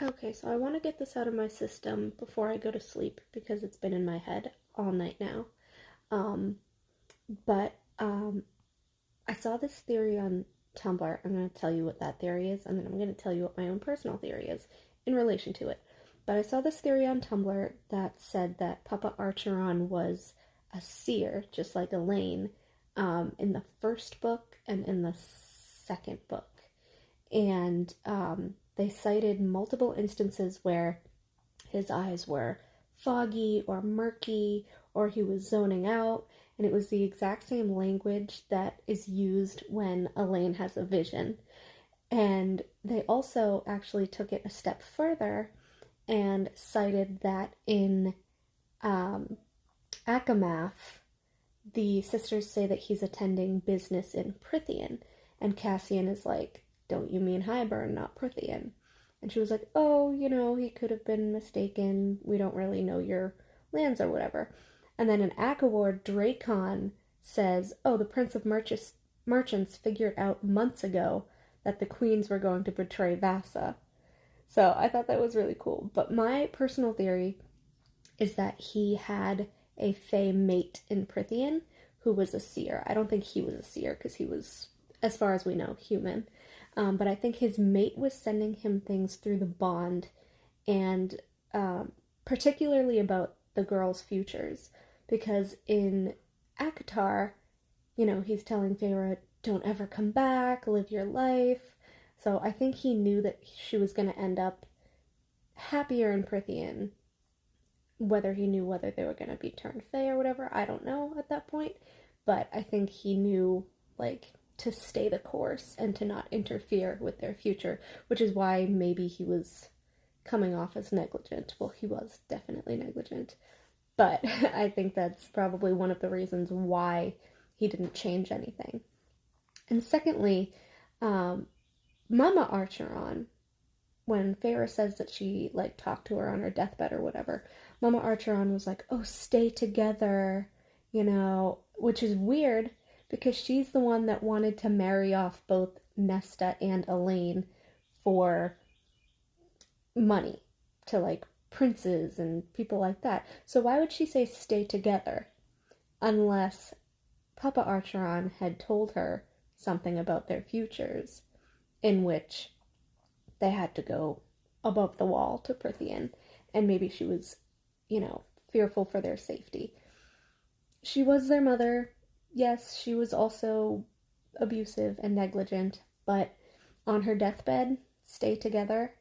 Okay, so I want to get this out of my system before I go to sleep because it's been in my head all night now. Um, but I saw this theory on Tumblr. I'm going to tell you what that theory is, and then I'm going to tell you what my own personal theory is in relation to it. But I saw this theory on Tumblr that said that Papa Archeron was a seer, just like Elaine, in the first book and in the second book. And they cited multiple instances where his eyes were foggy or murky or he was zoning out, and it was the exact same language that is used when Elaine has a vision. And they also actually took it a step further and cited that in um, Akamath, the sisters say that he's attending business in Prithian, and Cassian is like, "Don't you mean Highburn, not Prithian?" And she was like, "Oh, he could have been mistaken. We don't really know your lands or whatever." And then in Akaward, Dracon says, "Oh, the Prince of Merchants figured out months ago that the queens were going to betray Vassa." So I thought that was really cool. But my personal theory is that he had a Fae mate in Prithian who was a seer. I don't think he was a seer because he was, as far as we know, human. But I think his mate was sending him things through the bond, and particularly about the girls' futures. Because in ACOTAR, he's telling Feyre, "Don't ever come back, live your life." So I think he knew that she was going to end up happier in Prithian. Whether he knew whether they were going to be turned Fae or whatever, I don't know at that point. But I think he knew, like, to stay the course and to not interfere with their future, which is why maybe he was coming off as negligent. Well, he was definitely negligent. But I think that's probably one of the reasons why he didn't change anything. And secondly, Mama Archeron, when Feyre says that she, like, talked to her on her deathbed or whatever, Mama Archeron was like, "Oh, stay together," which is weird because she's the one that wanted to marry off both Nesta and Elaine for money to, like, princes and people like that. So why would she say stay together unless Papa Archeron had told her something about their futures in which they had to go above the wall to Prithian, and maybe she was, fearful for their safety. She was their mother. Yes, she was also abusive and negligent, but on her deathbed, stay together.